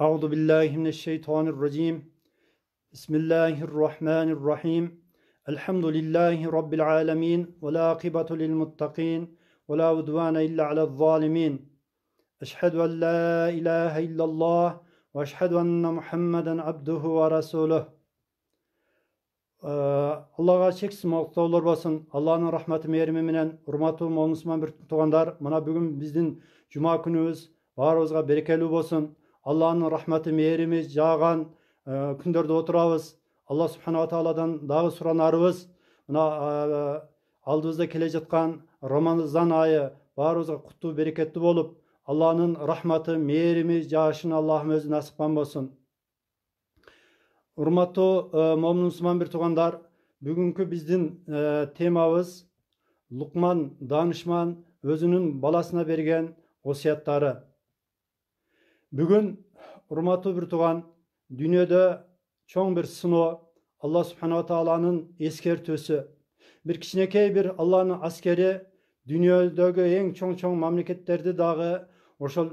Euzu billahi mineşşeytanirracim. Bismillahirrahmanirrahim. Elhamdülillahi rabbil alamin ve la akibatu lil muttaqin ve la udvane illa alel zalimin. Eşhedü en la ilahe illallah ve eşhedü enne Muhammeden abduhu ve resuluh. Allah'a çeksiz maqtawlar bolsun. Allah'ın rahmeti mehrimi menen hurmatly musulman bir tugandar, mana bugün bizdin cuma günübüz barыбызга berekeli bolsun. Allah'ın rahmeti mehrimi jağan künderde oturabız. Allah subhanahu wa ta'aladan dağı suranarыбыз. Mana aldыбызda kele жаткан Ramazan ayı barыбызга kutu bereketli bolup, Allah'ın rahmeti mehrimi jağışın Allah'ım özü nasip bolsun. Hurmatlı musulman bir tugandar, bugünkü bizdin temabız Luqman danışman özünün balasına bergen osiyatları. Bugün hurmatlı bir tugan, dünyada çoğun bir sınoo, Allah subhanahu wa ta'ala'nın eskertösü. Bir kişinekey bir Allah'ın askeri dünyadagi en çoğun mamleketlerde dağı oşol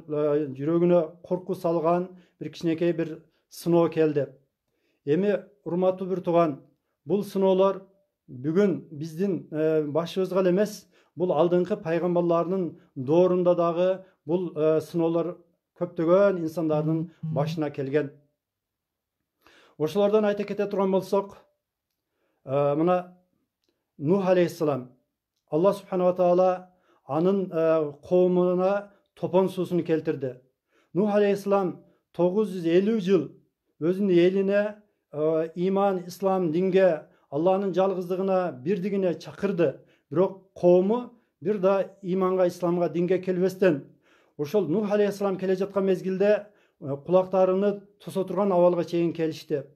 yüreğine korku salgan bir kişinekey bir sınoo keldi. Emi hurmatlı bir tugan, bul sınoolar bugün bizdin başыбызга emes, bul aldыңкы paygambarlarının doğrunda dağı bul sınoolar köptögön insanların başına kelgen. Oşulardan ayta kete turgan bolsok, mına Nuh aleyhisselam, Allah subhanahu wa ta'ala anın kavmuna topon susunu keltirdi. Nuh aleyhisselam 950 yıl özünün eline iman, İslam, dinge, Allah'ın жалғыздығына, birdigine çakırdı. Birok kavmu bir da imanға, İslamға, dinge kelbestен, oşol Nuh aleyhisselam kele жатқан mezgilde kulaklarını tosa turgan avalga çeyin kelişti.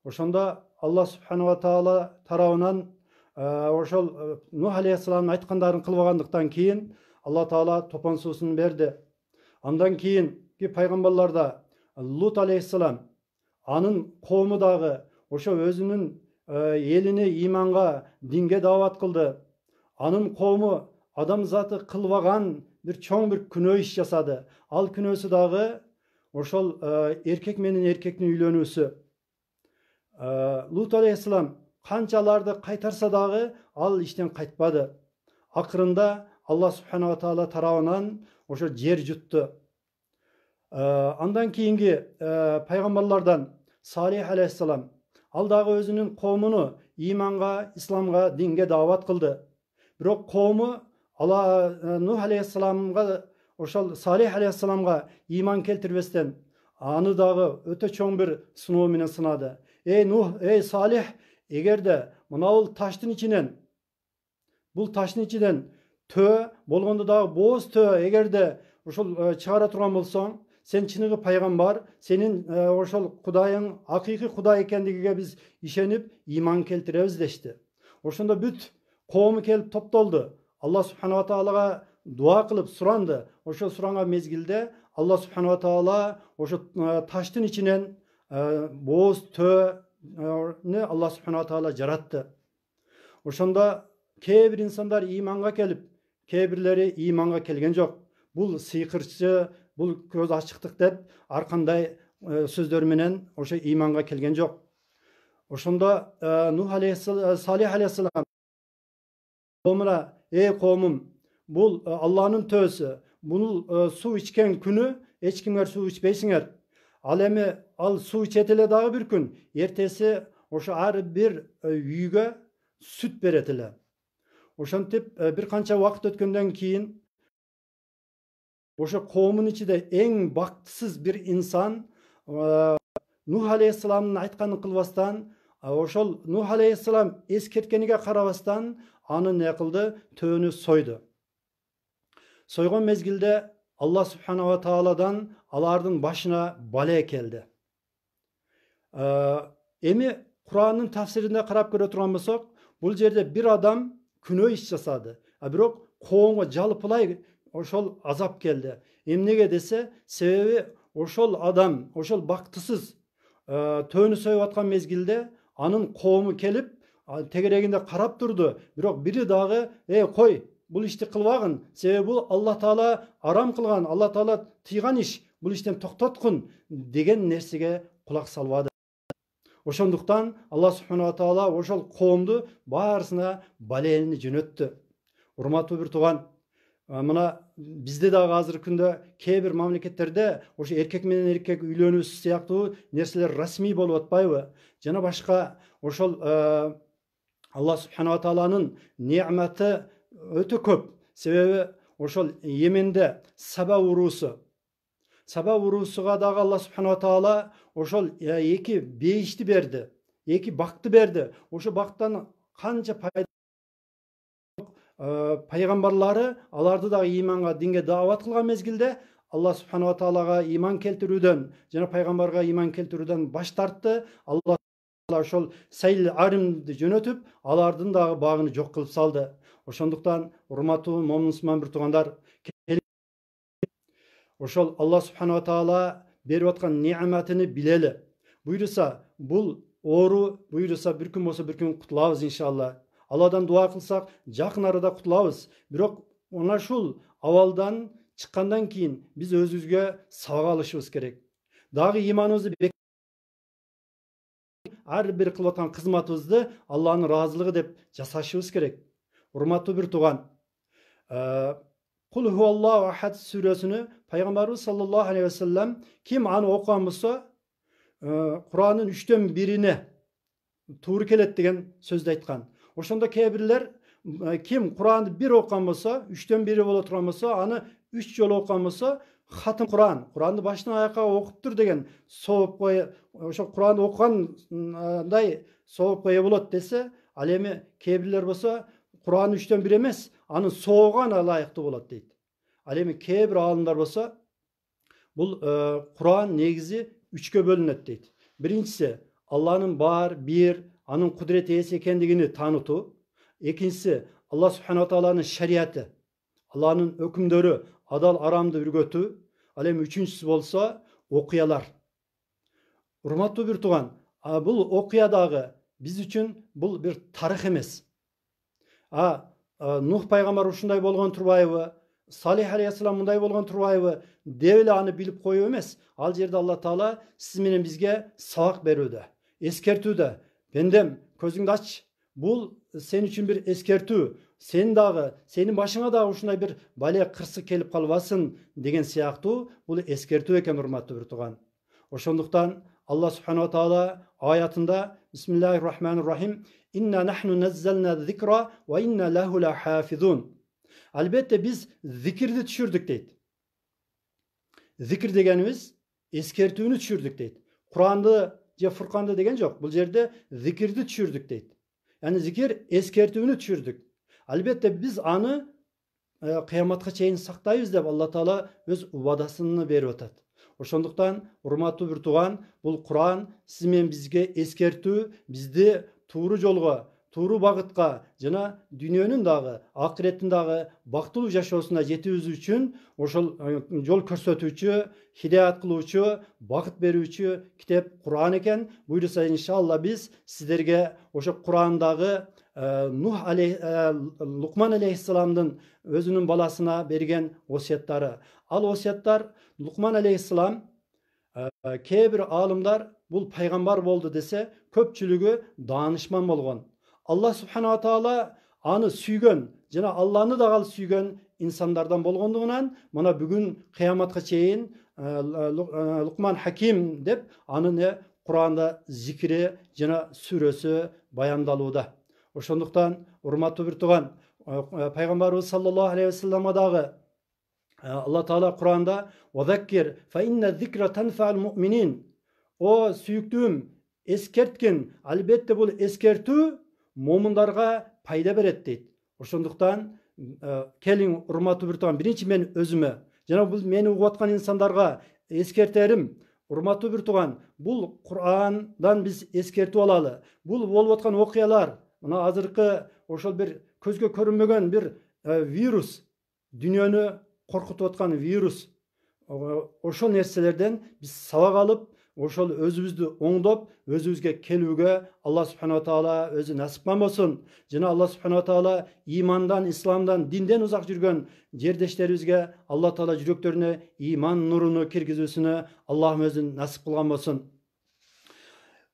Oşonda Allah subhanahu wa ta'ala tarabынан oşol Nuh aleyhisselamın aytkandарын kılbagandыктан keyin Allah Taala topon susunu berdi. Andan keyin ki paygambarlarda Lut aleyhisselam anın kavmi dağı oşo özünün elini imanға, dinge davat kıldı. Anın kavmi adam zatı kılbagan bir çoğun bir günö iş jasadı. Al günösü dağı oşol erkek menen erkeknin üylönүүsü. Lut aleyhisselam kançalarda kaytarsa dağı al işten kaytmadı. Akırında Allah subhanahu wa ta'ala tarabынан oşo jer juttu. Andan keyingi paygambarlardan Salih aleyhisselam al dağı özünün kavmunu imanға, İslamға, dinge davat kıldı. Birok kavmi Allah Nuh aleyhisselamga oşol Salih aleyhisselamga iman keltirбестен anı dağı öte çoğun bir sınoo menen sınadı. Ey Nuh, ey Salih, egerde mına bul taşın içinden tö bolgonda dağı boz tö egerde oşol çıgara turgan bolsoň, sen çınıgı paygambar, senin oşol Kudayın hakiki Kuday ekendigiге biz işenip iman keltirebиz deşti. Oşonda büt kavmi kelip toptoldu. Allah subhanahu wa ta'alaga dua kılıp surandı. Oşo suranga mezgilde Allah subhanahu wa ta'ala oşo taştın içinden boz tö ne Allah subhanahu wa ta'ala jarattı. Oşonda kebir insanlar imanға kelip, kebirleri imanға kelgen jok. Bul sıyqırçı, bul göz açıktık dep arkanday sözдөр menen oşo imanға kelgen jok. Oşonda Nuh aleyhisselam, Salih aleyhisselam kavmine, ey kavmim, bul Allah'ın tösü, bunu su içken günü hiç kimler su içbeysinger. Alemi al su içetile dağı bir gün, ertesi oşo ar bir üyge süt beretile. Oşantip bir kança vakit ötkenden keyin oşo kavmin içinde en baktısız bir insan Nuh aleyhisselamın aytkanын kılbastan, oşol Nuh aleyhisselam eskertkeniге karabastan anı ne kıldı? Töөнü soydu. Soygon mezgilde Allah subhanahu wa ta'aladan alardın başına bale keldi. Emi Kur'an'ın tafsirinde karab göre turan bolsok, bul jerde bir adam günö iş jasadı. Birok kavmga jalpılay oşol azap keldi. Emnege dese, sebebi oşol adam, oşol baktısız töөнü soyup atkan mezgilde anın kavmi kelip tegereginde karap durdu. Birok biri dağı, ey koy, bul işti kılbagın. Sebebi bu Allah Taala aram kılgan, Allah Taala tıygan iş. бул иштен токтоткун деген нерсеге кулак салбады. Ошондуктан Алла субханала таала ошол коомду баарысына балени жөнөттү. Урматтуу бир тууган, мына бизде дагы азыркы күндө кээ бир мамлекеттерде ошо эркек менен эркек үйлөнүү сыяктуу нерселер расмий болуп атпайбы? Жана башка ошол Алла субханала тааланын неаматы өтө көп. Себеби ошол Йеменде Саба уруусуга дагы Алла субханала таала ошол эки бейишти берди, эки бакты берди. Ошо бактан канча пайгамбарлары аларды дагы иманга, динге даават кылган мезгилде Алла субханала таалага иман келтирүүдөн жана пайгамбарга иман келтирүүдөн баш тартты. Алла ошол Сейл Аримди жөнөтүп, алардын дагы багын жок кылып салды. Ошондуктан урматтуу момун бир туугандар, ошол Алла субханала таала берип аткан неаматыны билели. Буйруса бул оору, буйруса бир күн болсо бир күн кутулабыз иншалла. Алладан дуа кылсак жакын арада кутулабыз. Бирок мына ушул абалдан чыккандан кийин биз өзүбүзгө сабак алышыбыз керек. Дагы иманыбызды ар бир кылып аткан кызматыбызды Алланын ыраазылыгы деп жасашыбыз керек. Урматтуу бир тууган, Кул хуаллаху ахад сүрөсүнү пайгамбарыбыз саллаллаху алейхи ва саллям ким аны окуган болсо Куранын 1/3 туура келет деген сөздү айткан. Ошондо кээ бирлер ким Куранды бир окуган болсо, 1/3 боло турган болсо, аны 3 жолу окуган болсо, хатым Куранды баштан аякка окуптур деген соопко, ошо Куранды окугандай соопко ээ болот десе, ал эми кээ бирлер болсо Куранды 3/1 эмес, анын соогу гана ылайыктуу болот дейт. Ал эми кээ бир аалымдар болсо, бул Куран негизи 3кө бөлүнөт дейт. Биринчиси Алланын бар, бир, анын кудурети эс экендигини таанытуу. Экинчиси Алла субханала тааланын шариаты, Алланын өкүмдөрү, адал арамды үргөтүү. Ал эми үчүнчүсү болсо окуялар. Урматтуу бир тууган, бул окуя дагы биз үчүн бул бир тарых эмес. Нух пайгамбар ушундай болгон турбайбы? Салих алейхиссалам мындай болгон турбайбы? Деп эле аны билип коюу эмес. Ал жерде Алла таала сиз менен бизге сабак берүүдө, эскертүүдө. Бендем, көзүңдү ач. Бул сен үчүн бир эскертүү. Сен дагы, сенин башыңа дагы ушундай бир бале кырсык келип калбасын деген сыяктуу бул эскертүү экен, урматтуу бир тууган. Ошондуктан Алла субханала таала аятында Бисмиллахир рахманир рахим Инна нахну наззална зикра ва инна лаху лахафизун. Албетте биз зикирди түшүрдүк дейт. Зикир дегенибиз эскертүүнү түшүрдүк дейт. Куранды же Фурканды деген жок. Бул жерде зикирди түшүрдүк дейт. Яни зикир эскертүүнү түшүрдүк. Албетте биз аны кыяматка чейин сактайбыз деп Алла таала өз убадасын берип атат. Ошондуктан урматтуу бир тууган, бул Куран сиз менен бизге эскертүү, бизди тууру жолго, тууру багытка жана дүйнөнүн дагы, акыреттин дагы бактылуу жашоосуна жетүүбүз үчүн ошол жол көрсөтүүчү, хидаят кылуучу, багыт берүүчү китеп Куран экен. Буйруса иншалла биз сиздерге ошо Курандагы Лукман алейхиссаламдын өзүнүн баласына берген осияттары. Ал осияттар Лукман алейхиссалам, кээ бир аалымдар бул пайгамбар болду десе, көпчүлүгү даанышман болгон. Алла субханала таала аны сүйгөн жана Алланы дагы сүйгөн инсандардан болгондугунан мына бүгүн кыяматка чейин Лукман Хаким деп анын Куранда зикири жана сүрөсү баяндалууда. Ошондуктан урматтуу бир тууган, пайгамбарыбыз саллаллаху алейхи ва салламга дагы Алла таала Куранда «Вазаккир фа инна зикра танфа'л му'минин». О сүйүктүүм, эскерткин, албетте бул эскертүү момундарга пайда берет дейт. Ошондуктан келиң урматтуу бир тууган, биринчи мен өзүмө жана бул мени угуп аткан инсандарга эскертерим. Урматтуу бир тууган, бул Курандан биз эскертүү алалы. Бул болуп аткан окуялар, мына азыркы ошол бир көзгө көрүнбөгөн бир вирус, дүйнөнү коркутуп аткан вирус, ошол нерселерден биз сабак алып, ошол өзүбүздү оңдоп, өзүбүзгө келүүгө Алла субханала таала өзү насыпкан болсун. Жана Алла субханала таала имандан, исламдан, динден узак жүргөн жердештерибизге Алла таала жүрөктөрүнө иман нуруну киргизүүсүнө Аллахым өзү насып кылган болсун.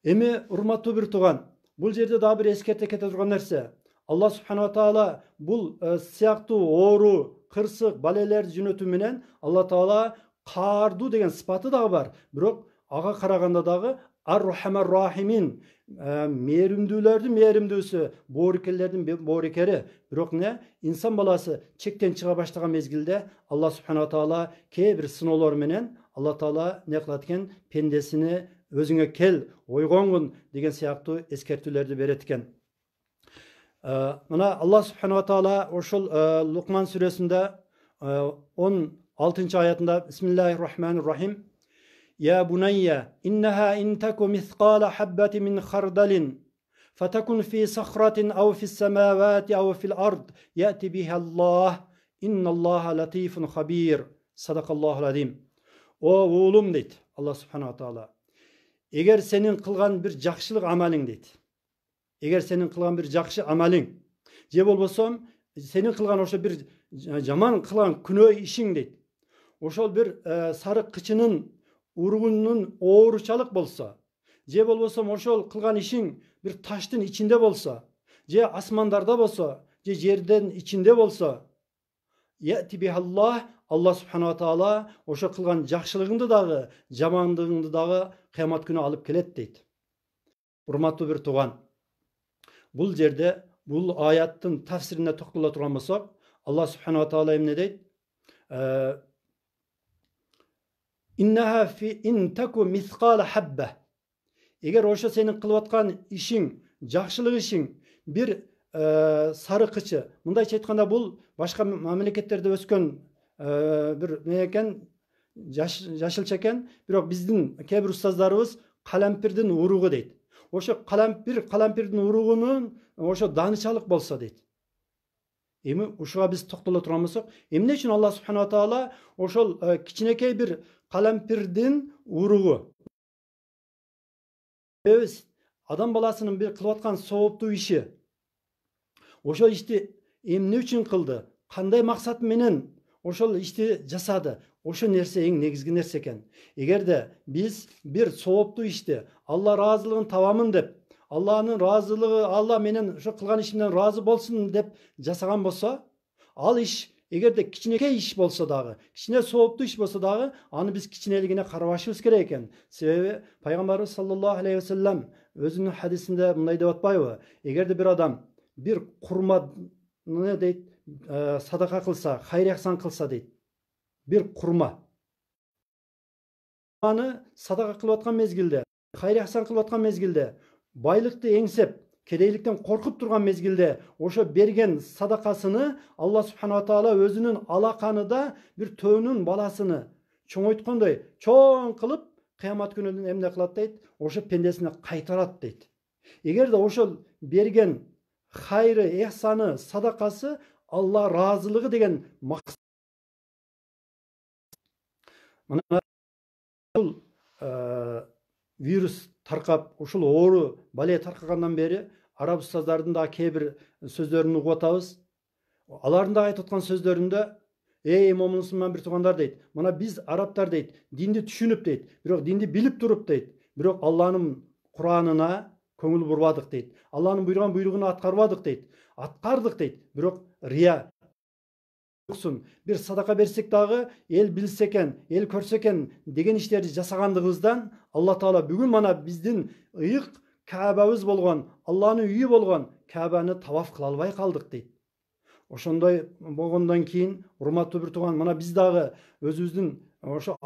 Эми урматтуу бир тууган, бул жерде дагы бир эскерте кете турган нерсе. Алла субханала таала бул сыяктуу оору, кырсык, балелерди жөнөтүү менен Алла таала каардуу деген сыпаты дагы бар. Бирок ага караганда дагы ар-рахмар рахимин, мээримдүүлөрдүн мээримдүүсү, боорукерлердин боорукери. Бирок инсан баласы чектен чыга баштаган мезгилде Алла субханала таала кээ бир сыноолор менен Алла таала не кылат экен? Пендесини өзүңө кел, ойгоңгун деген сыяктуу эскертүүлөрдү берет экен. Мына Алла субханала таала ошол Лукман сүрөсүндө 16 аятында Бисмиллахир-рахманир-рахим: يا بني إنها إن تك مثقال حبة من خردل فتكن في صخرة أو في السماوات أو في الأرض يأتي بها الله إن الله لطيف خبير صدق الله العظيم. O oğlum deydi Allah subhanahu taala. Eğer senin kılgan bir жақшылық амалың deydi. Eğer senin kılgan bir жақшы амалың, же болбосом senin kılgan ошо bir жаман кылган күнөө ишиң deydi. Ошол bir sarı kıçının uruğunun oğurçalık bolsa, je bolbosом ошол кылган ишиң bir таштын içinde bolsa, je asmandarda bolsa, je жерден içinde bolsa, ya'ti bihallah, Allah subhanahu taala ошо кылган жакшылыгыңды дагы, жамандыгыңды дагы кыямат күнү алып келет дейт. Урматтуу бир тууган, бул жерде бул аяттын тафсирине токтоло турган болсок, Allah subhanahu taala эмне дейт? İnneha fi in taku mithqala habbe. Eğer oşa senin kılıp atkan işin, жақшылык işin bir sarı kıçı. Mındayça aytkanda bul başka memleketlerde öskön bir ne eken, yaşılça eken. Bирок биздин кээ-бир устаздарыбыз калампирдин уругу дейт. Ошо калампирдин уругунун ошо данычалык болсо дейт. Эми ушуга биз токтоло турган болсок, эмне үчүн Алла субханала таала ошол кичинекей бир калампирдин уругу, адам баласынын бир кылып аткан сооптуу иши, ошол ишти эмне үчүн кылды, кандай максат менен ошол ишти жасады, ошо нерсе эң негизги нерсе экен. Эгерде биз бир сооптуу ишти Алла ыраазылыгын табамын деп, Allah'ın razılığı, Allah menen şu kılgan işimden razı bolsun dep жасаган bolsa, al iş eğer de kiçinekey iş bolsa dağı, kiçine soğuptu iş bolsa dağı, anı biz kiçineligine karabашыбыз керек eken. Sebebi Peygamberimiz sallallahu aleyhi ve sellem özünün hadisinde bunday dep atpayбы? Eğer de bir adam bir kurma ne deyt, sadaka kılsa, hayır ihsan kılsa deyt. Bir kurma. Anı sadaka kılıp atkan mezgilde, hayır ihsan kılıp atkan mezgilde, байлыкты эңсеп, кедейликтен коркуп турган мезгилде ошо берген садакасыны Алла субханала таала өзүнүн алаканыда бир төөнүн баласыны чоңойткондой чоң кылып кыямат күнүнөн эмне кылат дейт? Ошо пендесине кайтарат дейт. Эгерде ошол берген хайры, эхсаны, садакасы Алла ыраазылыгы деген максат. Мына бул virüs tarkap, ушул оору бале таркагандан бери араб устаздардын да кээ бир сөздөрүн угуп атабыз. Алардын да айтып аткан сөздөрүндө эй момун мусулман бир туугандар дейт, мына биз арабтар дейт, динди түшүнүп дейт, бирок динди билип туруп дейт, бирок Алланын Куранына көңүл бурбадык дейт. Алланын буйруган буйругуну аткарбадык дейт. Аткардык дейт, бирок рия bir sadaka bersek dağı el bilse eken, el körse eken degen işleri жасагандыгыбыздан Allah Taala bugün mana bizdin ıyık Kaababız bolgan, Allah'ın үйü bolgan Kaabаны tavaf kıla alбай kaldık deyt. Ошондой болгондон кийин урматтуу бир тууган, mana biz dağı өзүбүздүн ошо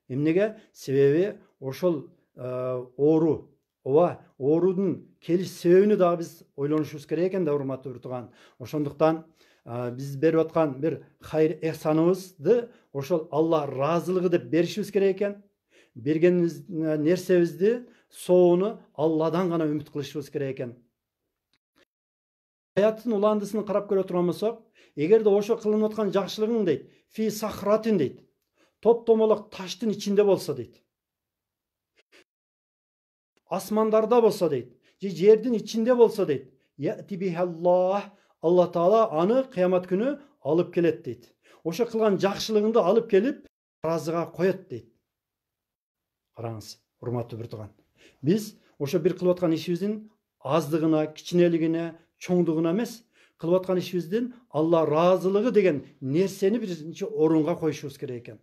эмнеге? Себеби ошол оору, оорудун келиш себебini дагы биз ойлонушубуз керек экен да, урматтуу бир тууган. Ошондуктан биz берип аткан бир хайыр эхсаныбызды ошол Алла ыраазылыгы деп беришибиз керек экен. Бергенибиз нерсебизди соону Алладан гана үмүт кылышыбыз керек экен. Аяттын уландысын карап көрө турган болсок, эгерде ошо кылынып аткан жакшылыгың дейт, фи сахратин дейт, топ-томолок таштын ичинде болсо дейт. Асмандарда болсо дейт. Же жердин ичинде болсо дейт. Яти бихаллах. Алла Таала аны кыямат күнү алып келет дейт. Ошо кылган жакшылыгыңды алып келип разыга коет дейт. Караңыз, урматтуу бир тууган. Биз ошо бир кылып аткан ишибиздин аздыгына, кичинелигине, чоңдугуна эмес, кылып аткан ишибиздин Алла разылыгы деген нерсени биринчи орунга коюшубуз керек экен.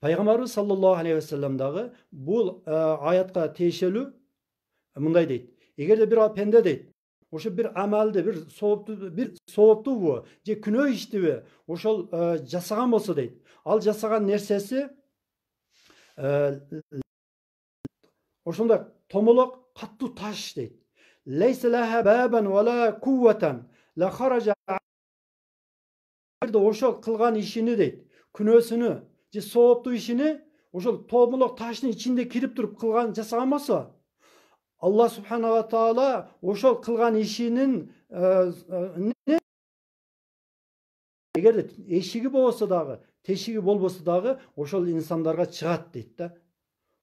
Пайгамбарыбыз саллаллаху алейхи ва саллям дагы бул аятка тиешелүү мындай дейт. Эгерде бир пенде дейт, ошо бир амалды, бир сооптубу же күнөө иштиби ошол жасаган болсо дейт. Ал жасаган нерсеси ошондой томолок каттуу таш дейт. Лейса лаха бабан вала кувватан ла хаража. Ошол кылган ишини дейт, күнөөсүнү же сооптуу ишини ошол томолок таштын ичинде кирип туруп кылган жасаган болсо, Алла субхана ва таала ошол кылган ишинин эгерде эшиги болбосо дагы, тешиги болбосо дагы ошол инсандарга чыгат дейт да.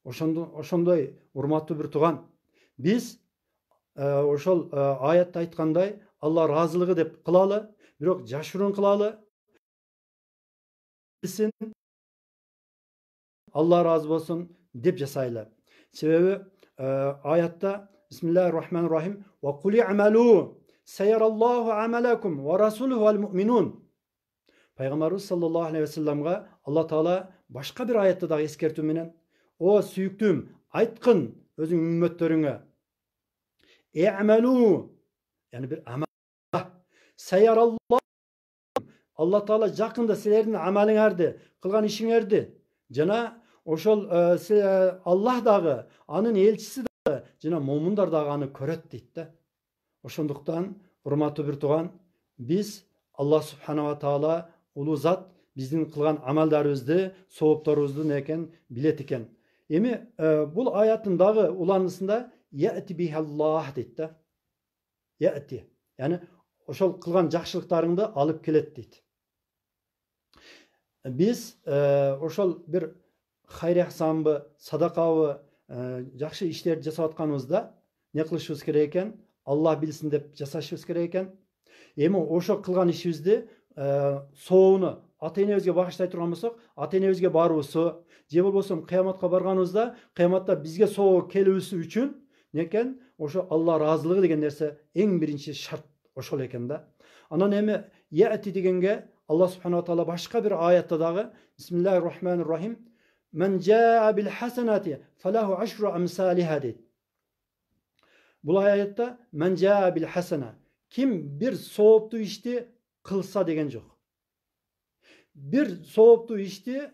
Ошондой урматтуу бир тууган, биз ошол аятта айткандай Алла разылыгы деп кылалы, бирок жашыруун кылалы. Алла разы болсун деп жасайлы. Себеби аятта Бисмиллахир-рахманир-рахим ва кули амалу сайяраллаху амалакум ва расулуху вал муъминун. Пайгамбарыбыз саллаллаху алейхи ва салламга Алла Таала башка бир аятта дагы эскертүү менен: "О сүйүктүүм, айткын өзүң үммөттөрүңө. Э'малу", яни бир амал. Сайяраллаху, Алла Таала жакында силердин амалыңарды, кылган ишиңерди жана ошол Аллах дагы, анын элчиси дагы жана момундар дагы аны көрөт дейт да. Ошондуктан урматтуу бир тууган, биз Алла субхана ва таала улуу зат биздин кылган амалдарыбызды, соопторубузду некен билет экен. Эми бул аяттын дагы уланысында яти бихаллах дейт да. Яти, яни ошол кылган жакшылыктарыңды алып келет дейт. Биз ошол бир хайр ахсанбы, садакабы, жакшы иштерди жасап атканыбызда не кылышыбыз керек экен? Алла билсин деп жасашыбыз керек экен. Эми ошо кылган ишибизди соону ата-энебизге багыштай турган болсок, ата-энебизге баруусу, же болбосо кыяматка барганыбызда, кыяматта бизге соо келүүсү үчүн некен ошо Алла разылыгы деген нерсе эң биринчи шарт ошол экен да. Анан эми яти дегенге Алла субхана ва таала башка бир аятта дагы Бисмиллахир-рахманир-рахим "Мен жаа бил хасанати фалаху ашру амсалиха" дейт. Бул аятта "Мен жаа бил хасана", ким бир сооптуу ишти кылса деген жок. Бир сооптуу ишти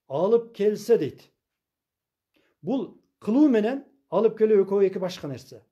алып келсе дейт. Бул кылуу менен алып келүү экөө эки башка нерсе.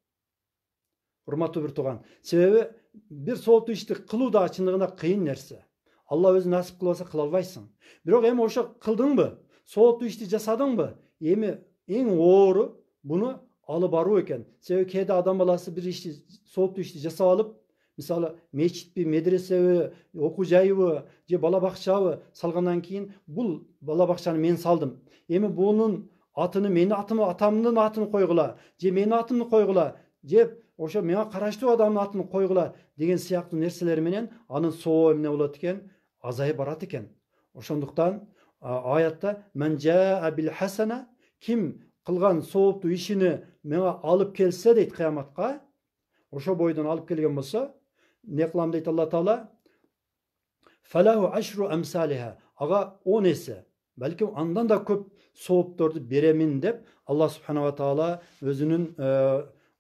Урматтуу бир тууган, себеби бир сооптуу ишти кылуу да чындыгында кыйын нерсе. Алла өзү насип кылбаса кыла албайсың. Бирок эми ошо кылдыңбы, сооптуу ишти жасадыңбы, эми эң оору буну алып баруу экен. Себеби кээде адам баласы бир ишти, сооптуу ишти жасап алып, мисалы мечитпи, медресеби, окуу жайыбы же бала бакчабы салгандан кийин бул бала бакчаны мен салдым. Эми бунун атыны менин атамдын атын койгула, же менин атымды койгула, же ошо мага караштуу адамдын атын койгула деген сыяктуу нерселер менен анын соо эмне болот экен? Азайып барат экен. Ошондуктан аятта "Мен жаа бил хасана", ким кылган сооптуу ишини мага алып келсе дейт кыяматка, ошо бойдон алып келген болсо, не кылам дейт Алла Таала? "Фалаху ашру амсалиха", ага 10 эсе, балким андан да көп соопторду беремин деп Алла субхана ва таала өзүнүн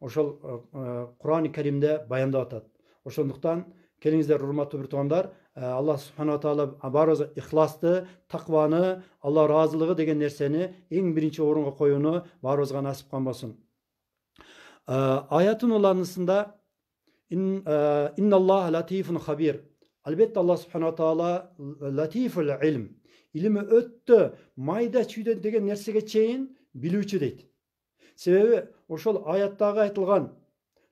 ошол Кур'ан-ы Каримде баяндап атат. Ошондуктан келиңиздер урматтуу бир туугандар, Алла субхана ва таала баарыбызга ихласты, такваны, Алла разылыгы деген нерсени эң биринчи орунга коюуну баарыбызга насип кылган болсун. Аяттын уланысында "Инналлаха латифун хабир", албетте Алла субхана ва таала латифул илм, илими өттө майда чүйдө деген нерсеге чейин билүүчү дейт. Себеби ошол аяттагы айтылган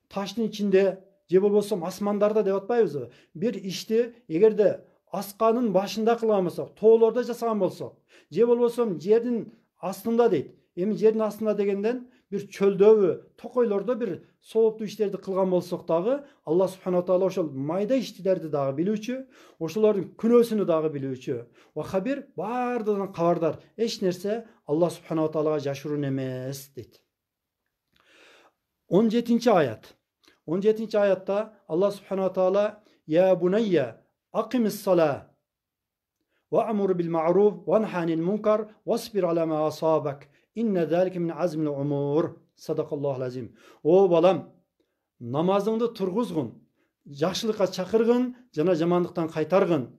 таштын ичинде же болбосо асмандарда деп атпайбызбы? Бир ишти эгерде асканын башында кылган болсок, тоолордо жасаган болсок, же болбосо жердин астында дейт. Эми жердин астында дегенден bir çölдөбү, токойлордо bir сооптуу иштерди кылган болсок дагы, Алла субхана таала ошол майда иштерди дагы билүүчү, ошолордун күнөөсүнү дагы билүүчү. Ва хабир баардыгынан кабардар. Эч нерсе Алла субхана таалага жашыруун эмес дейт. 17 ayet. 17 ayette Allah subhanahu wa ta'ala Ya bunayya akimis salah ve amur bil ma'ruf ve nhanil munkar vasbir ala ma asabak inne zalike min azmil umur. Sadakallahu azim. O balam, namazыңды turguzgun, жақшылыққа çakırgın, jana jamanlıktan kaytargın.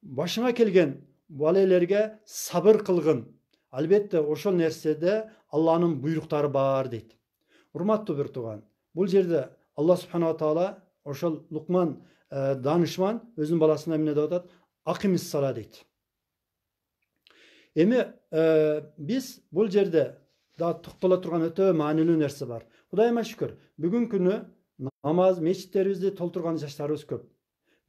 Başına kelgen balelerge sabır kılgın. Albatta oşol nersede Allah'ın buyruktары бар deydi. Урматтуу bir туган. Бул жерде Алла субхана таала ошол Лукман данышман өзүнүн баласына эмне деп атат? Акимис сала дейт. Эми биз бул жерде да токтоло турган өтө маанилүү нерсе бар. Кудайыма шүкүр, бүгүн күнү намаз мечиттерибизди толтурган жаштарыбыз көп.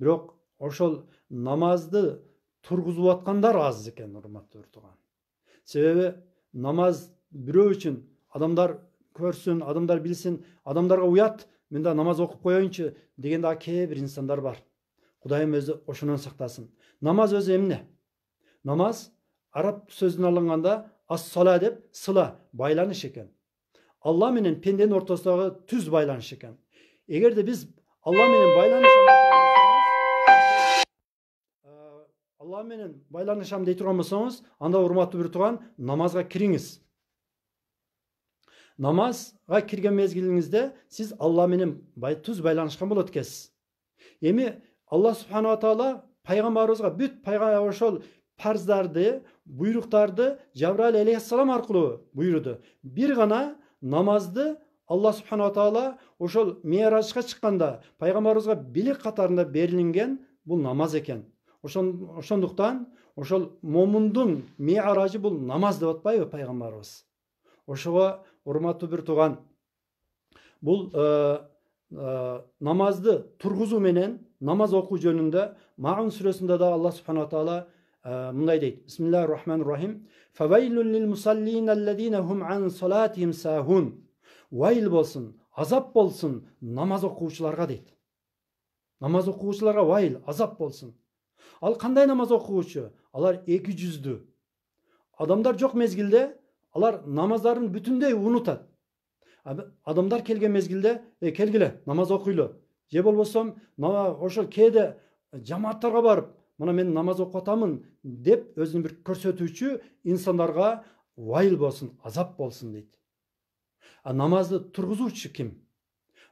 Бирок ошол намазды тургузуп аткандар аз экен, урматтуу bir туган. Себеби намаз бирөө үчүн адамдар көрсün, adamlar bilsin, adamlarga uyat, men de namaz okup koyunçu degen daha bir insanlar var. Kudayım özü oşundan saktasın. Namaz özü emne? Namaz Arap sözüne alınğanda as-sala dep sıla, baylanış eken. Allah menen pendenin ortasındaki tüz baylanış eken. Eğer de biz Allah menen baylanışam deyip turgan bolsаңыз, anda urmattуу bir tugan namazga kiriңиz. Namazga kirgen mezgilingizde siz Allah menen tuz baylanışkan bolot ekенсиз. Эми Allah subhanahu wa taala paygambarыбызга бүт paygambar ошол парздарды, буйруктарды Жабраил алейхиссалам аркылуу буйруду. Bir gana namazды Allah subhanahu wa taala ошол Миражга чыкканда paygambarыбызга билик катарында берилинген бул намаз экен. Ошондуктан ошол момундун Миражы бул намаз деп атпайбы paygambarыбыз? Ошого урматтуу bir туган, бул namazды тургузуу менен namaz окуу жөнүндө Маун сүрөсүндө да Allah subhanahu wa taala мындай дейт. Bismillahirrahmanirrahim. Feveylun lil musallinellezine hum an salatihim sahun. Vayl bolsun, azap bolsun namaz okuwucularga дейт. Namaz okuwucularga vayl, azap bolsun. Al kандай namaz okuwucu? Alar 200'dü. Adamlar жок mezgilde alar namazların bütündeyi unutat. Adamlar kelgen mezgilde kelgile namaz okuylu. Je bolbosam ошол кээде жамааттарга барып, мына мен намаз окуп атамын деп өзүн bir көрсөтүүчү insanlarga вайыл болсун, азап болсун дейт. Namazды тургузуучу ким?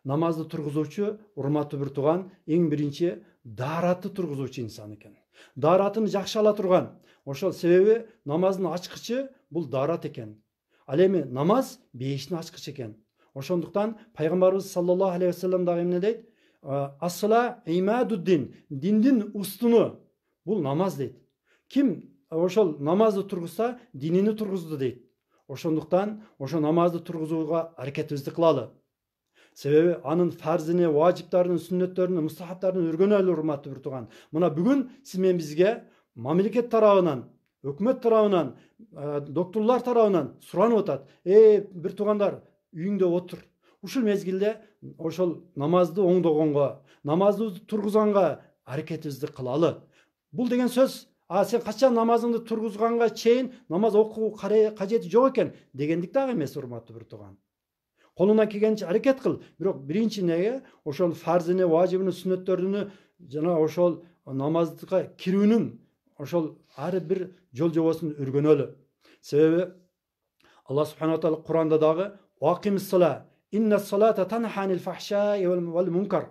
Namazды тургузуучу урматтуу bir туган, эң биринчи daarатты тургузуучу инсан экен. Daarатын жакшы ала турган. Ошол себеби намаздын ачкычы бул daarат экен. Ал эми намаз бейиштин ачкычы экен. Ошондуктан пайгамбарыбыз саллаллаху алейхи ва саллям дагы эмне дейт? As-sala imaduddin, dindin ustunu. Bul namaz deydi. Kim ошол namazды turguzsa dinini turguzdu deydi. Ошондуктан ошо namazды turguzuga hareketibizди kılалы. Себеби анын farzini, важиптарын, сүннөттөрүн, мустахабтарын өргөнөлү урматтуу bir туган. Мына бүгүн сиз менен бизге мамлекет тарабынан, өкмөт тарабынан, доктурлар тарабынан суранып атат. Bir тугандар, үйүңдө отур. Ушул мезгилде ошол намазды оңдогонго, намазды тургузганга аракетибизди кылалы. Бул деген сөз, сен качан намазыңды тургузганга чейин намаз окуу кажети жок экен дегендик дагы эмес, урматтуу bir туган. Колуңдан келгенче аракет кыл. Бирок биринчи неге ошол фарзыны, важибыны, сүннөттөрүнү жана ошол намазга кирүүнүн ошол ар бир жол жобосун өргөнөлү. Себеби Allah subhanahu wa taala Kur'anda dagы Akimis sala inna salata tanha anil fahşai vel munkar.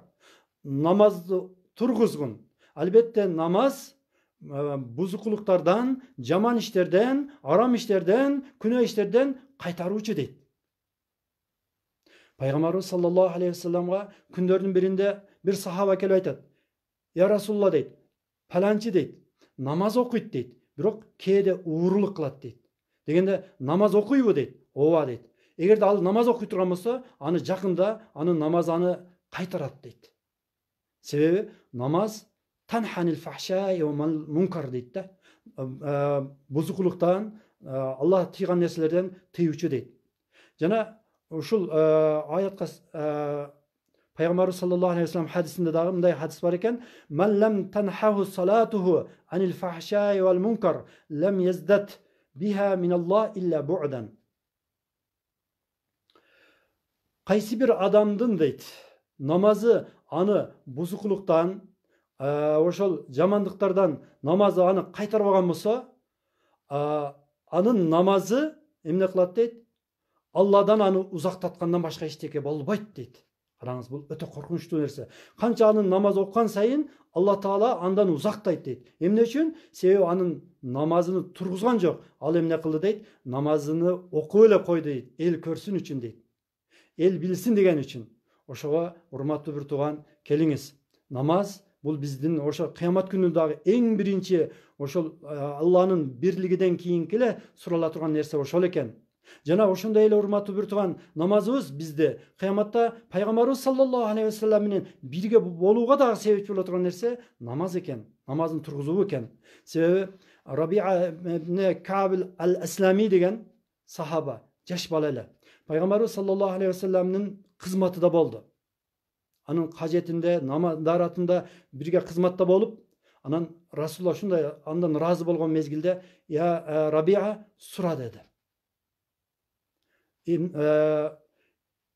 Namazdı turguzgun. Albatta namaz buzukluklardan, jaman işlerden, aram işlerden, günah işlerden kaytaruucu deydi. Peygamberimiz sallallahu aleyhi ve sellem'ga kündörün birinde bir sahaba kelip aytат. Ya Rasulullah deydi. Palançı deydi. Namaz okuyt deydi. Bирок кээде уурулук кылат deydi. Дегенде намаз окуйбу дейт. Ооба дейт. Эгерде ал намаз окуй турган болсо, аны жакында анын намазы аны кайтарат дейт. Себеби намаз tanhanil fahşai ve munkar deydi de. Buzukuluqdan, Allah tıygan nerselerden tıyucu deydi. Jana uşul ayatqa Peygamberimiz sallallahu aleyhi ve sellem hadisinde dagı mınday hadis var eken: "Men lem tenhahu salatuhu anil fahşai vel munkar lem yazdat biha minallah illa bu'dan." Qaysi bir adamdın deydi. Namazı anı buzukuluqtan, oşol jamandıklardan namazı anı qaytarып algan bolsa, anın namazı emne kılat deydi? Allah'dan anı uzaktatkandan başka eşteke bolbayt deydi. Qarаңыз, бұл өте қорқынышты нәрсе. Қанша анын намаз оққан сайын Алла Таала андан uzaqtaydı deydi. Emne üçün? Себебі анын намазını тұрғызған жоқ. Ал emne қылды deydi? Namazını оқып эле қойды deydi. El көрсün üçün deydi. El bilsin деген үшін. Ошоға урматтуу бир тууган, келиңиз. Намаз бұл биздин ошо кыямат күнүндөгү эң биринчи ошол Алланын бирлигиден кийинки эле сурала турган нерсе ошол экен. Жана ошондой эле урматтуу бир тууган, намазыбыз бизде кыяматта Пайгамбарыбыз саллаллаху алейхи ва саллям менен бирге болууга дагы себепчи боло турган нерсе намаз экен. Намазын тургузуу экен. Себеби Рабиа ибн Каб ал-Аслами деген сахаба, жаш бала эле. Пайгамбарыбыз саллаллаху алейхи ва саллямдын кызматында болду. Анын кажетинде, намаздаратында бирге кызматта болуп, анан Расулулла ушундай андан ыраазы болгон мезгилде: "Я Рабиа, сура" деди.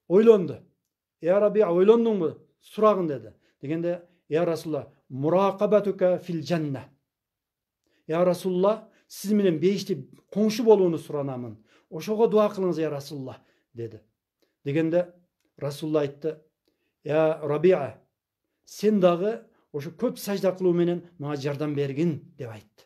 Ойлонду. "Ya Rabia, ойлондуң mu? Suragın" dedi. Degende: "Ya Rasulullah, muraqabatuka fil cennet." Ya Rasulullah, siz menen beyişte koңшу болууну суранамын. Ошого дуа кылыңыз ya Rasulullah dedi. Degende Rasulullah aytты: "Ya Rabia, sen dagı oşo köp sajda kılуу menен manga жардам бергин" деп айтты.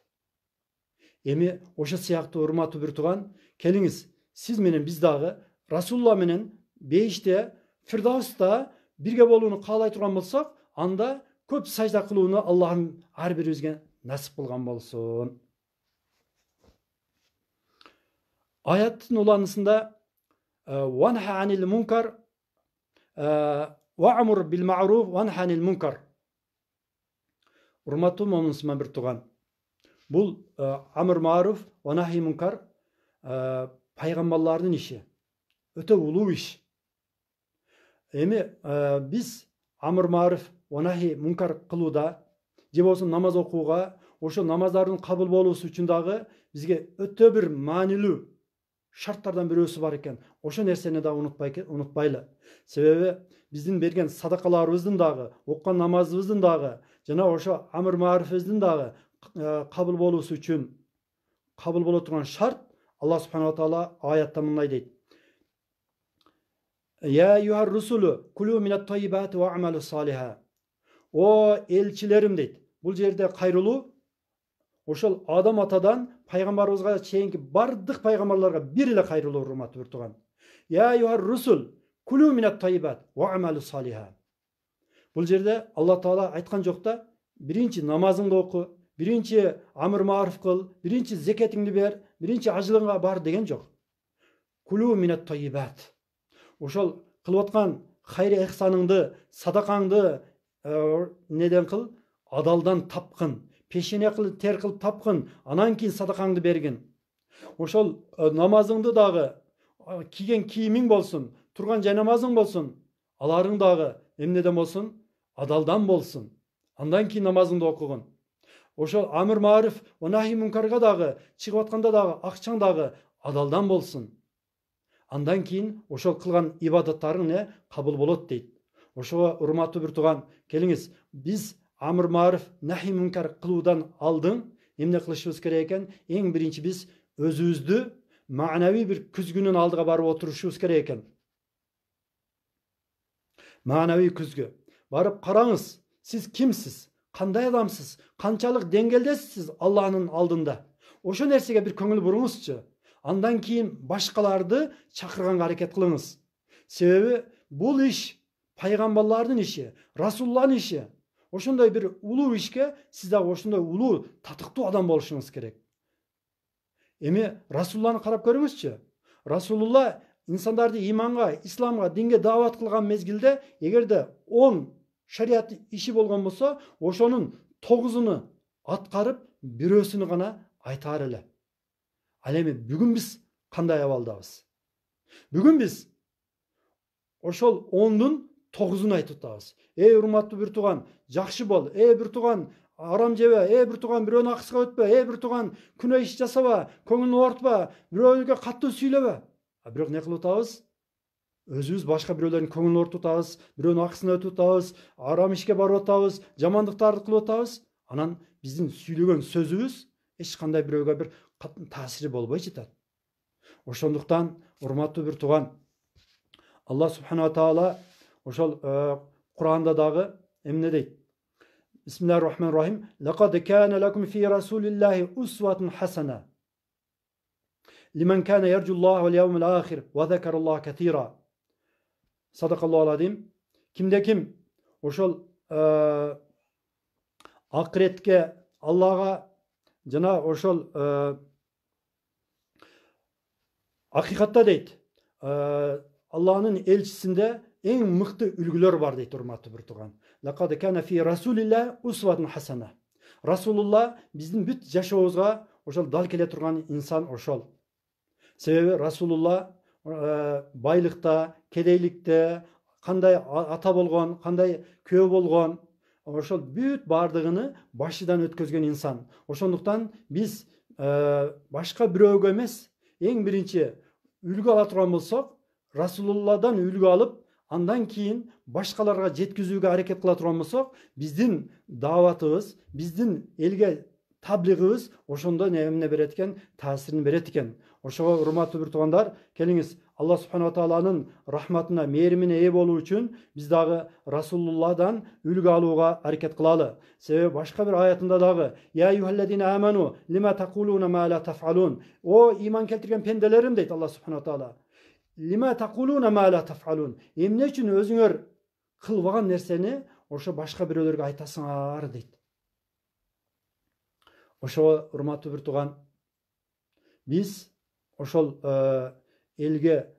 Эми ошо сыяктуу урматтуу бир тууган, келиңиz, siz menen biz dagı Rasulullah menen beyişte, Firdavs'ta birge bolууну kaalay turgan bolsak, anda köp sajda kılууну Allah'ım har biribizge nasip kılgan bolsun. Ayatın ulanısında "Vanha anil munkar wa'mur bil ma'ruf vanha anil munkar." Urmattуу momунсуман bir tууган. Bul amr ma'ruf ve nahi munkar Peygamberlerin işi. Öte uluu iş. Emi biz amr marif ve nahi munkar kılıuda, je bolsun namaz okuuga, oşo namazdардын kabul болуусу үчүн дагы бизге öte bir maanilүү şartlardan birөөсү бар экен. Oşo нерсени да унутпайлы. Себеби биздин берген садакаларыбыздын дагы, оккан намазыбыздын дагы, жана oşo amr marifибиздин дагы kabul болуусу үчүн kabul боло турган şart Allah subhanahu wa ta'ala ayatta mınday deydi: "Ya eyyuhar rusulu kulu minat tayyibati ve amalu saliha." O elçilerim deydi. Bul jerde kayrılуу oşol Adam atadan Peygamberibizge çeyinki bardyk peygamberlarga bir ile kayrılуу urmattуу bir tууган. Ya eyyuhar rusul kulu minat tayyibat ve amalu saliha. Bul jerde Allah Taala aytkan жок da, birinci namazыңды oku, birinci amr marif kıl, birinci zeketini ber, birinci acılığına bar degen жок. Kulu minat tayyibat. Oşol kılıp atkan hayri ihsanыңды, sadakаңды neden kıl? Adaldan tapkın. Peşine kıl, ter kılıp tapkın. Anan keyin sadakаңды bergin. Oşol namazыңды dagı, kiygen kiyiming bolsun, turgan janamazың bolsun, alarың dagı emneden bolsun? Adaldan bolsun. Andan keyin namazыңды okugun. Oşol amr marif ve nahi munkarga dagı, çıkıp atkanda dagı, akçaң dagı adaldan bolsun. Andan keyin oşol kılgan ibadattaryň ne? Kabul bolot deydi. Oşoga urmattуу bir tууган, keliңiz, biz amr marif nahi munkar kılууdan aldın, emne kılışыбыз керек экен? Eň birinci biz özübüzdü manavi bir küzgünün aldıga barıp oturuşubuz керек экен. Manavi küzgü. Barıp qarаңыз, siz kimsiz? Kanday adamsız? Kançalık dengeldesiz Allah'ın aldığında? Oşo nersege bir köngül buruңузчu. Andan keyin başkalardı çakırgan hareket kılыңыз. Sebebi bul iş peygamberlerin işi, Rasulullah'ın işi. Oşunday bir ulu işke siz de oşunday ulu tatıktуу adam boluşuңuz gerek. Emi Rasulullah'ını karap görüңүzчү. Rasulullah insanlardı imanға, İslamға, dinge davat kılgan mezgilde egerde 10 şeriat işi bolgon bolsa, oşonun 9'unu atkарып, бирөөсүнү гана айтаар эле. Ал эми бүгүн биз кандай абалдабыз? Бүгүн биз ошол 10'dун 9'unu айтып атабыз. Эй урматтуу бир тууган, жакшы бол. Эй бир тууган, арам жебе. Эй бир тууган, бирөөнүн акысына өтпө. Эй бир тууган, күнөө иш жасаба, көңүлүн оорутпа, бирөөгө катуу сүйлөбө. Бирок не кылып атабыз? Өзүбүз башка бирөөлөрдүн көңүлүн оорутуп атабыз, бирөөнүн акысына өтүп атабыз, арам ишке барып атабыз, жамандыктарды кылып атабыз. Анан биздин сүйлөгөн сөзүбүз эч кандай бирөөгө бир таасири болбой жатат. Ошондуктан урматтуу бир тууган, Алла субханала таала ошол Кур'анда дагы эмне дейт? Бисмиллахир-рахманир-рахим. Лaqad kana lakum fi rasulillahi uswatun hasana. Limen kana yerjullaha vel yevmel ahir ve zekerallaha ketira. Sadakallahu azim. Kimde kim ошол акыретке, Аллага жана ошол акыйкатта дейт, Алланын элчисинде эң мыкты үлгүлөр бар дейт, урматтуу бир тууган. Лaqad kana fi rasulillahi uswatun hasana. Расулулла биздин бүт жашообузга ошол дал келе турган инсан ошол. Себеби Расулулла байлыкта, кедейликте, кандай ата болгон, кандай күйөө болгон, ошол бүт бардыгыны башыдан өткөзгөн инсан. Ошондуктан биз башка бирөөгө эмес, эң биринчи үлгү ала турган болсок, Расулулладан үлгү алып, андан кийин башкаларга жеткизүүгө аракет кыла турган болсок, биздин дааватыбыз, биздин элге таблигыбыз ошондо эмне берет экен, таасирин берет экен. Ошого урматтуу бир туугандар, келиңиз Алла субханала тааланын рахматына, мээримине ээ болуу үчүн биз дагы Расулулладан үлгү алууга аракет кылалы. Себеби башка бир аятында дагы я юхаллазина аману лима тaquluna ма ла тафалун. О иман келтирген пенделерим дейт Алла субханала таала. Лима тaquluna ма ла тафалун. Эмне үчүн өзүңөр кылбаган нерсени ошо башка бирөөлөргө айтасыңар дейт. Ошого урматтуу бир тууган, биз ошол элге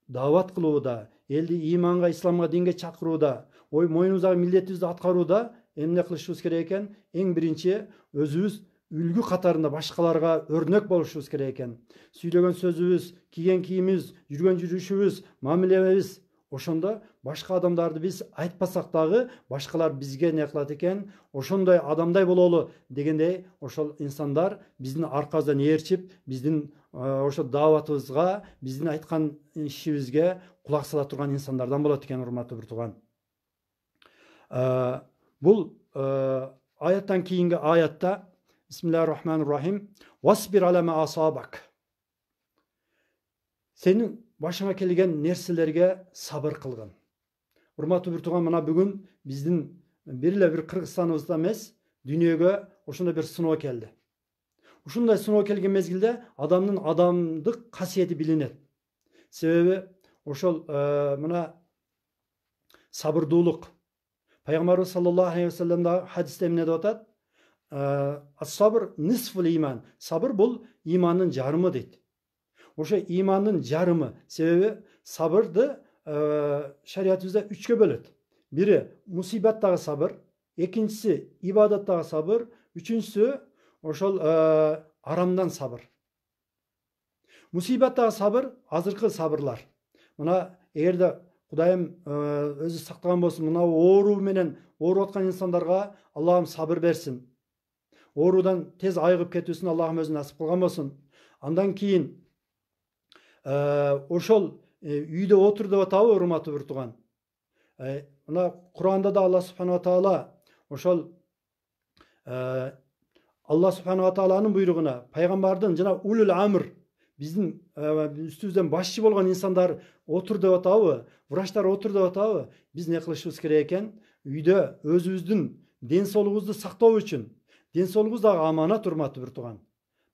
даават кылууда, элди иманга, исламга, динге чакырууда, мойнубуздагы милдетибизди аткарууда эмне кылышыбыз керек экен? Эң биринчи өзүбүз үлгү катарында башкаларга өрнөк болушубуз керек экен. Сүйлөгөн сөзүбүз, кийген кийимибиз, жүргөн жүрүшүбүз, мамилебиз, ошондо башка адамдарды биз айтпасак дагы башкалар бизге не кылат экен? Ошондой адамдай бололу дегендей, ошол инсандар биздин аркабыздан ээрчип, биздин ошо дааватыбызга, биздин айткан ишибизге кулак сала турган инсандардан болот экен, урматтуу бир тууган. Бул аяттан кийинки аятта Бисмиллахир-рахманир-рахим. Васбир ала ма асабак. Сенин башыңа келген нерселерге сабыр кылгын. Урматтуу бир тууган, мына бүгүн биздин бир эле бир Кыргызстаныбызда эмес, дүйнөгө ошондой бир сыноо келди. Ушундай сыноо келген мезгилде адамдын адамдык касиети билинет. Себеби ошол мына сабырдуулук. Пайгамбарыбыз саллаллаху алейхи ва саллям да хадисте эмне деп атат? Ас-сабр нисфул иман. Сабыр бул имандын жарымы дейт. Ошо имандын жарымы. Себеби сабырды шариятыбызда 3кө бөлөт. Бири мусибаттагы сабыр, экинчиси ибадаттагы сабыр, үчүнчүсү ошол арамдан сабыр. Мусибаттагы сабыр азыркы сабырлар. Мына эгерде Кудайым өзү сактаган болсун, мына оору менен ооруп аткан инсандарга Аллахым сабыр берсин. Оорудан тез айыгып кетүүсүн Аллахым өзү насип кылган болсун. Андан кийин ошол үйдө отур деп атабы, урматтуу бир тууган. Мына Кур'анда да Алла субханала таала ошол Алла субханала тааланын буйругуна, пайгамбардын жана улул амр, биздин үстүбүздөн башчы болгон инсандар отур деп атабы, врачтар отур деп атабы, биз не кылышыбыз керек экен? Үйдө өзүбүздүн ден соолугубузду сактоо үчүн, ден соолугубуз дагы аманат, урматтуу бир тууган.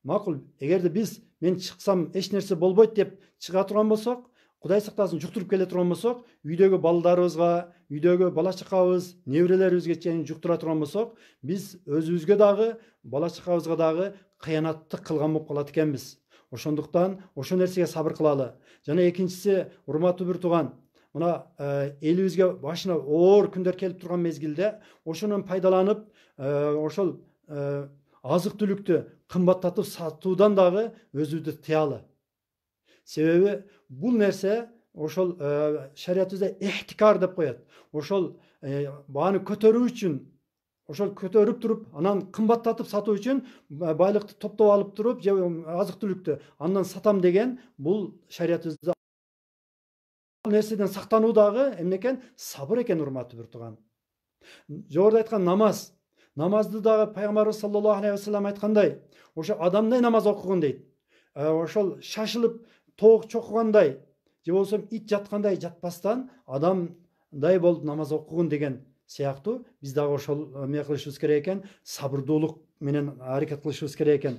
Макул, эгерде биз мен чыксам эч нерсе болбойт деп чыга турган болсок, Кудай сактасын, жуктуруп келе турган болсок, үйдөгү балдарыбызга, үйдөгү бала чакабыз, неберелерибизге чейин жуктура турган болсок, биз өзүбүзгө дагы, бала чакабызга дагы кыянаттык кылган болуп калат экенбиз. Ошондуктан ошо нерсеге сабыр кылалы. Жана экинчиси, урматтуу бир тууган, мына элибизге башына оор күндөр келип турган мезгилде ошонун пайдаланып, ошол азык түлүктү кымбаттатып сатуудан дагы өзүбүздү тыялы. Себеби бул нерсе ошол шариятыбызда ихтикар деп коет. Ошол бааны көтөрүү үчүн, ошол көтөрүп туруп, анан кымбаттатып сатуу үчүн байлыкты топтоп алып туруп, же азык түлүктү андан сатам деген бул шариятыбызда нерседен сактануу дагы эмне экен? Сабыр экен, урматтуу бир тууган. Жогоруда айткан намаз. Намазды дагы пайгамбарыбыз саллаллаху алейхи вассалам айткандай, ошо адамдай намаз окугун дейт. Ошол шашылып тоок чокугандай, же болбосо ит жаткандай жатпастан адамдай болуп намаз окугун деген сыяктуу биз дагы ошол эмне кылышыбыз керек экен? Сабырдуулук менен аракет кылышыбыз керек экен.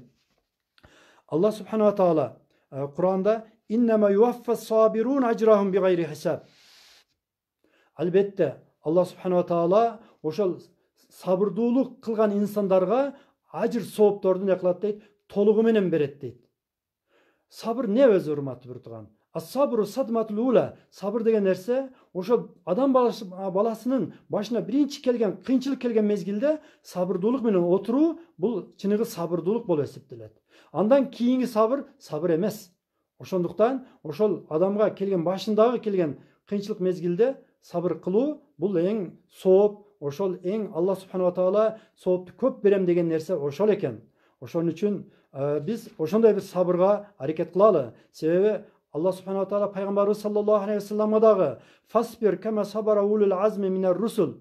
Аллах субханала таала Кур'анда «Innema yuvaffas sabirun ajrahum bigayri hisab». Албетте Аллах субханала таала ошол сабырдуулук кылган инсандарга ажыр соопторду не кылат дейт? Толугу менен берет дейт. Сабыр не өзү, урматтуу бир тууган? Ас-сабру садматул ула. Сабыр деген нерсе ошо адам баласынын башына биринчи келген, кыйынчылык келген мезгилде сабырдуулук менен отуруу, бул чыныгы сабырдуулук болуп эсептелет. Андан кийинки сабыр эмес. Ошондуктан ошол адамга келген, башындагы келген кыйынчылык мезгилде сабыр кылуу бул эң сооп, ошол эң Аллах субханала таала соопту көп берем деген нерсе ошол экен. Ошон үчүн биз ошондой бир сабырга аракет кылалы. Себеби Аллах субханала таала пайгамбарыбыз саллаллаху алейхи вассаламга дагы «Фасбир кама сабара улул азми минар русул».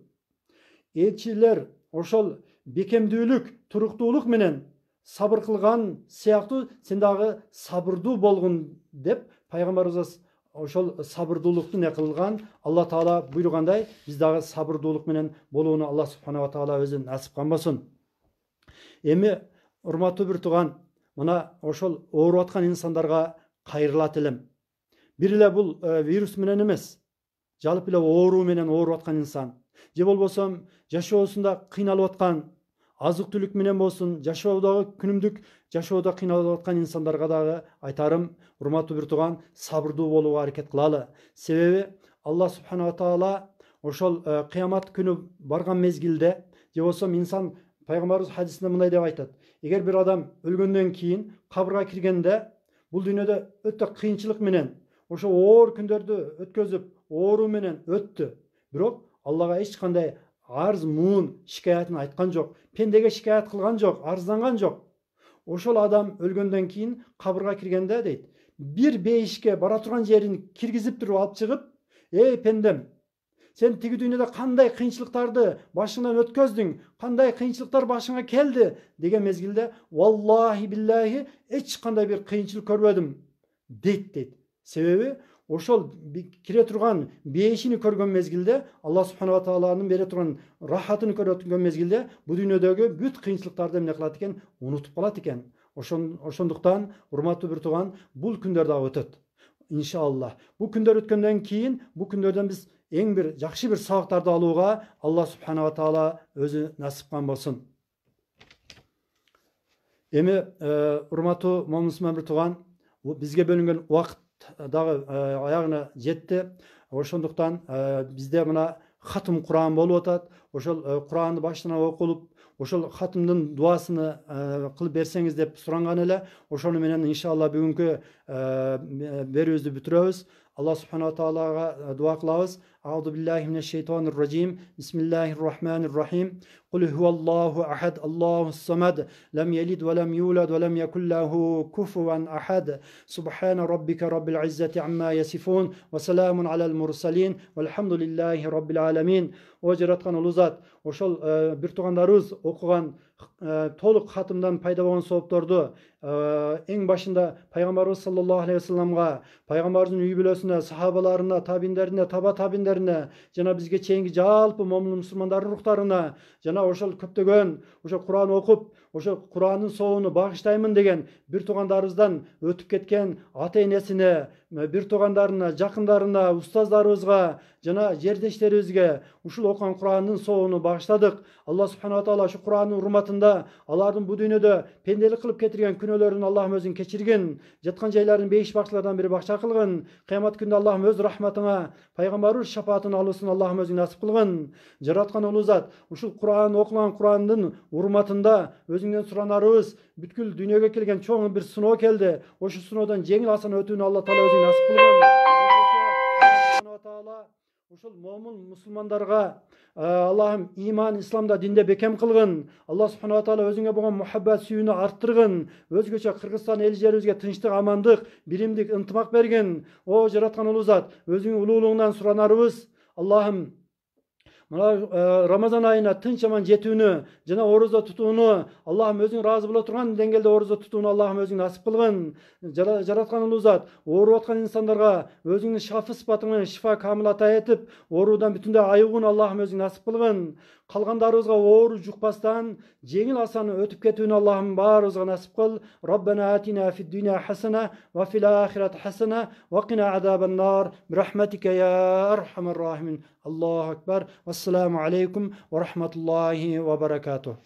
Элчилер ошол бекемдүүлүк, туруктуулук менен сабыр кылган сыяктуу сен дагы сабырдуу болгун деп пайгамбарыбыз ошол сабырдуулукту не кылган. Алла таала буйругандай биз дагы сабырдуулук менен болууну Аллах субханала таала өзү насип кылбасын. Эми урматтуу бир тууган, мына ошол ооруп аткан инсандарга кайрылат элем. Бир эле бул вирус менен эмес, жалпы эле ооруу менен ооруп аткан инсан, же болбосо жашоосунда кыйналып аткан, азык түлүк менен болсун, жашоодогу күнүмдүк жашоодо кыйналып аткан инсандарга дагы айтарым, урматтуу бир тууган, сабырдуу болууга аракет кылалы. Себеби Аллах субханала таала ошол кыямат күнү барган мезгилде, же болбосо инсан пайгамбарыбыз хадисинде мындай деп айтат: эгер бир адам өлгөндөн кийин кабырга киргенде бул дүйнөдө өтө кыйынчылык менен ошо оор күндөрдү өткөзүп, оору менен өттү. Бирок Аллага эч кандай арыз, муун, шикаятын айткан жок. Пендеге шикаят кылган жок, арызданган жок. Ошол адам өлгөндөн кийин кабырга киргенде дейт, бир бейишке бара турган жерин киргизип туруп алып чыгып: «Эй пендем, сен тиги дүйнөдө кандай кыйынчылыктарды башыңдан өткөздүң, кандай кыйынчылыктар башыңа келди» деген мезгилде «Валлахи биллахи эч кандай бир кыйынчылык көрбөдүм» дейт. Себеби ошол кире турган бейишини көргөн мезгилде, Аллах субханала тааланын бере турган рахатын көргөн мезгилде бул дүйнөдөгү бүт кыйынчылыктарды эмне кылат экен? Унутуп калат экен. Ошондуктан урматтуу бир тууган, бул күндөр дагы өтөт. Иншаллах. Бул күндөр өткөндөн кийин, бул күндөрдөн биз эң бир жакшы бир сабактарды алууга Аллах субханала таала өзү насип кылган болсун. Эми урматтуу момун бир тууган, бизге бөлүнгөн убакыт дагы аягына жетти. Ошондуктан бизде мына хатым Кур'ан болуп атат. Ошол Кур'анды башынан окулуп, ошол хатымдын дуасыны кылып берсеңиз деп суранган эле. Ошону менен иншалла бүгүнкү берүүбүздү бүтүрөбүз. Аллах субханала таалага дуа кылабыз. Аузу биллахи минеш шейтанир раджим. Бисмиллахир рахманир рахим. Кул хуаллаху ахад, Аллахус самад, лам ялид ва лам юлад ва лам якул лаху куфуван ахад. Субхана раббика раббил иззати амма ясифун ва саламун алал мурсалин валхамдулиллахи раббил аламин. О жараткан улуу зат, ошол бир туугандарыбыз окуган толук хатымдан пайда болгон соопторду эң башында пайгамбарыбыз саллаллаху алейхи вассаламга, пайгамбарыбыздын үй бүлөсүнө, сахабаларына, табиндерине, таба табиндерине, жана бизге чейинки жалпы момун мусулмандардын рухтарына, жана ошол көптөгөн ошо Кур'ан окуп, ошо Кур'андын соонуну багыштаймын деген бир туугандарыбыздан өтүп кеткен ата энесине, бир туугандарына, жакындарына, устаздарыбызга, жана жердештерибизге ушул окуган Кур'андын соонуну багыштадык. Аллах субханала таала ушу Кур'андын урматын урматында алардын бу дүйнөдө пенделик кылып кетирген күнөөлөрүн Аллахым өзүң кечиргин, жаткан жайларын бейиш бакчылардан бири бакча кылгын. Кыямат күндө Аллахым өз рахматыңа, пайгамбарыбыз шафаатын алуусун Аллахым өзүң насип кылгын. Жараткан улуу зат, ушул Кур'ан окулган Кур'андын урматында өзүңдөн суранарыбыз, бүткүл дүйнөгө келген чоң бир сыноо келди. Ошол сыноодон жеңил асан өтүүнү Алла таала өзүң насип кылгын. Ушул момун мусулмандарга Аллахым иман, исламда, динде бекем кылгын. Алла субханала таала өзүңө болгон мухаббат, сүйүүнү арттыргын. Өзгөчө Кыргызстан эл жерибизге тынчтык, амандык, биримдик, ынтымак бергин. О жараткан улуу зат, өзүңүн улуулугунан суранарыбыз, Аллахым мына Рамазан айына тынч аман жетүүнү жана орозо тутууну Аллахым өзүң ыраазы боло турган деңгээлде орозо тутууну Аллахым өзүң насип кылгын. Жараткан улуу зат, ооруп аткан инсандарга өзүңдүн шафы сыпаты менен шифа камыл ата этип, оорудан бүтүндөй айыгууну Аллахым өзүң насип кылгын. Калгандарыбызга оору жукпастан жеңил асан өтүп кетүүнү Аллахым баарыбызга насип кыл. Раббана атина фид дүйня хасана ва фил ахирати хасана ва кина азабан нар бирахматика я архамар рахимин. Аллаху акбар. Ассаламу алейкум ва рахматуллахи ва баракатух.